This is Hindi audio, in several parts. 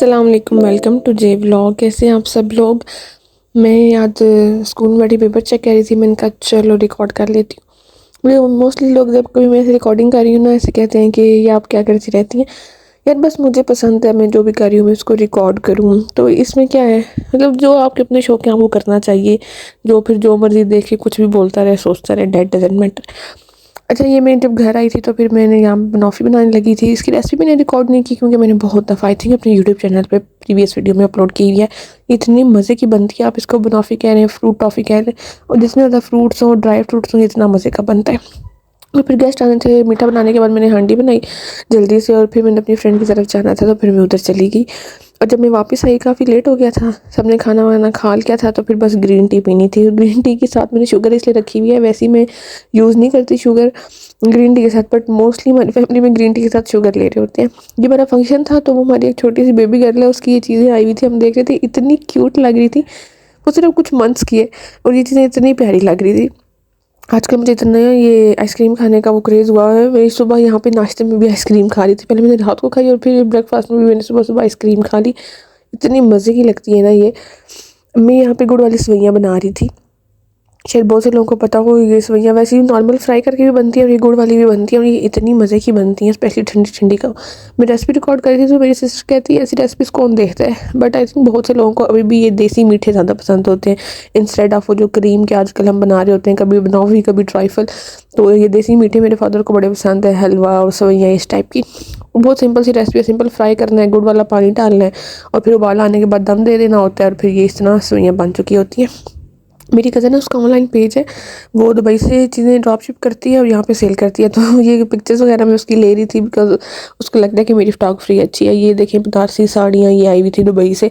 अस्सलाम वालेकुम, वेलकम टू जे व्लॉग। कैसे हैं आप सब लोग। मैं आज स्कूल में बैठी पेपर चेक कर रही थी। मैंने कहा चलो रिकॉर्ड कर लेती हूँ। मुझे मोस्टली लोग जब कभी मैं ऐसे रिकॉर्डिंग कर रही हूँ ना, ऐसे कहते हैं कि ये आप क्या करती रहती हैं। यार बस मुझे पसंद है, मैं जो भी कर रही हूँ मैं उसको रिकॉर्ड करूँ, तो इसमें क्या है। मतलब जो आपके अपने शौक हैं वो करना चाहिए। जो फिर जो मर्जी देखे कुछ भी बोलता रहे, सोचता रहे, डेट डजंट मैटर। अच्छा, ये मैं जब घर आई थी तो फिर मैंने यहाँ बनॉफ़ी बनाने लगी थी। इसकी रेसिपी मैंने रिकॉर्ड नहीं की क्योंकि मैंने बहुत दफ़ा आई थिंक अपने यूट्यूब चैनल पे प्रीवियस वीडियो में अपलोड की हुई है। इतनी मज़े की बनती है, आप इसको बनॉफ़ी कह रहे हैं, फ्रूट टॉफ़ी कह रहे हैं, और जिसमें ज़्यादा फ्रूट्स हो, ड्राई फ्रूट्स हो, इतना मज़े का बनता है। और फिर गेस्ट आने थे। मीठा बनाने के बाद मैंने हांडी बनाई जल्दी से, और फिर मैंने अपनी फ्रेंड की तरफ जाना था तो फिर मैं उधर चली गई। और जब मैं वापस आई काफ़ी लेट हो गया था, सबने खाना वाना खा लिया था, तो फिर बस ग्रीन टी पीनी थी। ग्रीन टी के साथ मैंने शुगर इसलिए रखी हुई है, वैसे ही मैं यूज़ नहीं करती शुगर ग्रीन टी के साथ, बट मोस्टली हमारी फैमिली में ग्रीन टी के साथ शुगर ले रहे होते हैं। ये मेरा फंक्शन था तो वो हमारी एक छोटी सी बेबी गर्ल है, उसकी ये चीज़ें आई हुई थी, हम देख रहे थे, इतनी क्यूट लग रही थी। वो सिर्फ कुछ मंथ्स की है और ये चीज़ें इतनी प्यारी लग रही थी। आजकल मुझे इतना ये आइसक्रीम खाने का वो क्रेज़ हुआ है। मैं सुबह यहाँ पे नाश्ते में भी आइसक्रीम खा रही थी। पहले मैंने रात को खाई और फिर ब्रेकफास्ट में भी मैंने सुबह सुबह आइसक्रीम खा ली। इतनी मज़े की लगती है ना ये। मैं यहाँ पे गुड़ वाली सेवइयाँ बना रही थी। शायद बहुत से लोगों को पता हो, ये सेवइयाँ वैसे ही नॉर्मल फ्राई करके भी बनती है और ये गुड़ वाली भी बनती है, और ये इतनी मज़े की बनती हैं, स्पेशली ठंडी ठंडी का। मैं रेसिपी रिकॉर्ड कर रही थी तो मेरी सिस्टर कहती है ऐसी रेसिपीज़ कौन देखता है, बट आई थिंक बहुत से लोगों को अभी भी ये देसी मीठे ज़्यादा पसंद होते हैं इंस्टेड ऑफ वो जो क्रीम के आजकल हम बना रहे होते हैं, कभी बनॉफ़ी कभी ट्राइफल। तो ये देसी मीठे मेरे फादर को बड़े पसंद है, हलवा और सेवइयाँ इस टाइप की। बहुत सिंपल सी रेसिपी है, सिंपल फ्राई करना है, गुड़ वाला पानी डालना है और फिर उबाल आने के बाद दम दे देना होता है, और फिर ये इस तरह सेवइयाँ बन चुकी होती हैं। मेरी कज़न है, उसका ऑनलाइन पेज है, वो दुबई से चीज़ें ड्रॉप शिप करती है और यहाँ पे सेल करती है। तो ये पिक्चर्स वगैरह मैं उसकी ले रही थी बिकॉज उसको लगता है कि मेरी फोटोग्राफी अच्छी है। ये देखें बनारसी साड़ियाँ ये आई हुई थी दुबई से,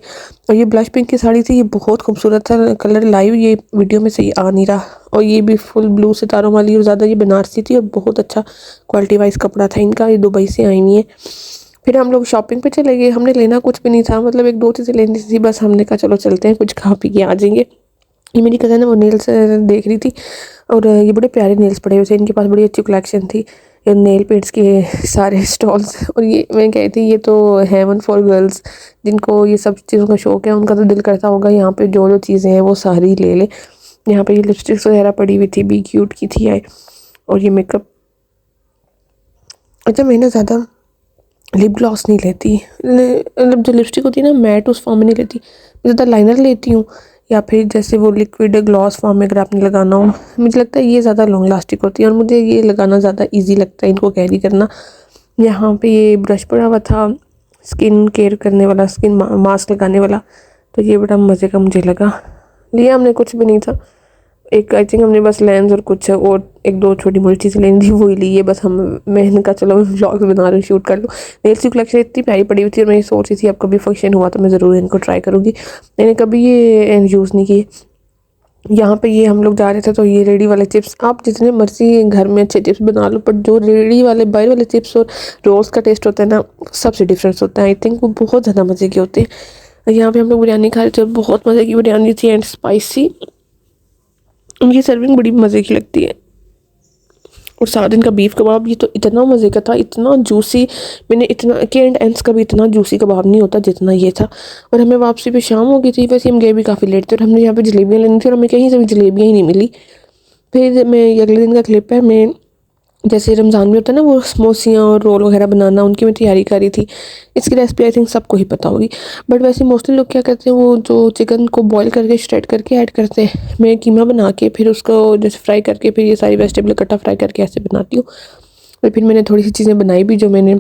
और ये ब्लश पिंक की साड़ी थी, ये बहुत खूबसूरत था कलर। लाइव ये वीडियो में सही आ नहीं रहा, और ये भी फुल ब्लू सितारों वाली, और ज़्यादा ये बनारसी थी और बहुत अच्छा क्वालिटी वाइज कपड़ा था इनका। ये दुबई से आई हुई है। फिर हम लोग शॉपिंग पे चले गए। हमने लेना कुछ भी नहीं था, मतलब एक दो चीज़ें लेनी थी बस। हमने कहा चलो चलते हैं, कुछ खा पी के आ जाएंगे। ये मेरी कज़न है, वो नेल्स देख रही थी, और ये बड़े प्यारे नेल्स पड़े हुए थे इनके पास, बड़ी अच्छी कलेक्शन थी नेल पेंट्स के सारे स्टॉल्स। और ये मैं कह रही थी ये तो हेवन फॉर गर्ल्स, जिनको ये सब चीज़ों का शौक है उनका तो दिल करता होगा यहाँ पे जो जो चीज़ें हैं वो सारी ले ले। यहाँ पे ये लिपस्टिक्स वगैरह पड़ी हुई थी, बी क्यूट की थी आई, और ये मेकअप। अच्छा, मैं ना ज़्यादा लिप ग्लॉस नहीं लेती, मतलब जो लिपस्टिक होती है ना मैट, उस फॉर्म में नहीं लेती। मैं ज़्यादा लाइनर लेती हूँ, या फिर जैसे वो लिक्विड ग्लॉस फॉर्म में अगर आपने लगाना हो। मुझे लगता है ये ज़्यादा लॉन्ग लास्टिक होती है और मुझे ये लगाना ज़्यादा इजी लगता है, इनको कैरी करना। यहाँ पे ये ब्रश पड़ा हुआ था स्किन केयर करने वाला, स्किन मास्क लगाने वाला, तो ये बड़ा मज़े का मुझे लगा। लिया हमने कुछ भी नहीं था, एक आई थिंक हमने बस लेंस और कुछ और एक दो छोटी मोटी चीज़ें लेनी थी, वही ली है बस। मैंने कहा चलो व्लॉग्स बना रही हूँ, शूट कर लूँ। नेल्स की कलेक्शन इतनी प्यारी पड़ी हुई थी और मैं ये सोच रही थी अब कभी फंक्शन हुआ तो मैं ज़रूर इनको ट्राई करूँगी। मैंने कभी ये यूज़ नहीं किए। यहाँ पे ये हम लोग जा रहे थे तो ये रेडी वाले चिप्स, आप जितने मर्जी घर में अच्छे चिप्स बना लो, पर जो रेडी वाले बाहर वाले चिप्स और रोल्स का टेस्ट होता है ना, सबसे डिफरेंस होता है। आई थिंक वो बहुत ज़्यादा मज़े के होते हैं। यहाँ पे हम लोग बिरयानी खा रहे थे, बहुत मज़े की बिरयानी थी एंड स्पाइसी। उनकी सर्विंग बड़ी मज़े की लगती है। और साथ इनका बीफ कबाब, ये तो इतना मज़े का था, इतना जूसी। मैंने इतना के एंड एंड्स का भी इतना जूसी कबाब नहीं होता जितना ये था। और हमें वापसी पे शाम हो गई थी, वैसे हम गए भी काफ़ी लेट थे, और हमने यहाँ पे जलेबियाँ लेनी थी और हमें कहीं से भी जलेबियाँ ही नहीं मिली। फिर मैं ये अगले दिन का क्लिप है, मैं जैसे रमज़ान में होता है ना वो समोसियाँ और रोल वगैरह बनाना, उनकी मैं तैयारी कर रही थी। इसकी रेसिपी आई थिंक सबको ही पता होगी, बट वैसे मोस्टली लोग क्या करते हैं, वो जो चिकन को बॉईल करके श्रेड करके ऐड करते हैं। मैं कीमा बना के फिर उसको जैसे फ्राई करके फिर ये सारी वेजिटेबल इकट्ठा फ्राई करके ऐसे बनाती हूँ। और फिर मैंने थोड़ी सी चीज़ें बनाई भी जो मैंने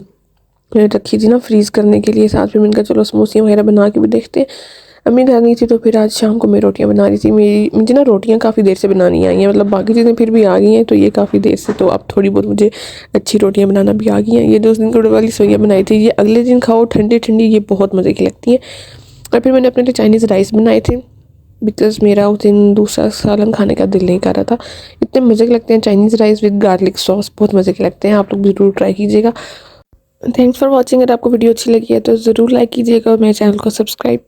रखी थी ना फ्रीज़ करने के लिए। साथ में मैंने कहा चलो समोसियाँ वगैरह बना के भी देखते हैं। अम्मी घर नहीं थी तो फिर आज शाम को मैं रोटियां बना रही थी। मुझे ना रोटियां काफ़ी देर से बनानी आई हैं, मतलब बाकी चीज़ें फिर भी आ गई हैं, तो ये काफ़ी देर से, तो अब थोड़ी बहुत मुझे अच्छी रोटियां बनाना भी आ गई हैं। ये 2 दिन गुड़ वाली सेवइयाँ बनाई थी, ये अगले दिन खाओ ठंडी ठंडी, ये बहुत मज़े की लगती है। और फिर मैंने अपने लिए चाइनीज़ राइस बनाए थे बिकॉज़ मेरा उस दिन दूसरा सालन खाने का दिल नहीं कर रहा था। इतने मज़े के लगते हैं Chinese rice with garlic sauce, बहुत मज़े के लगते हैं, आप लोग ज़रूर ट्राई कीजिएगा। Thanks for watching. अगर आपको वीडियो अच्छी लगी है तो ज़रूर लाइक कीजिएगा और मेरे चैनल को सब्सक्राइब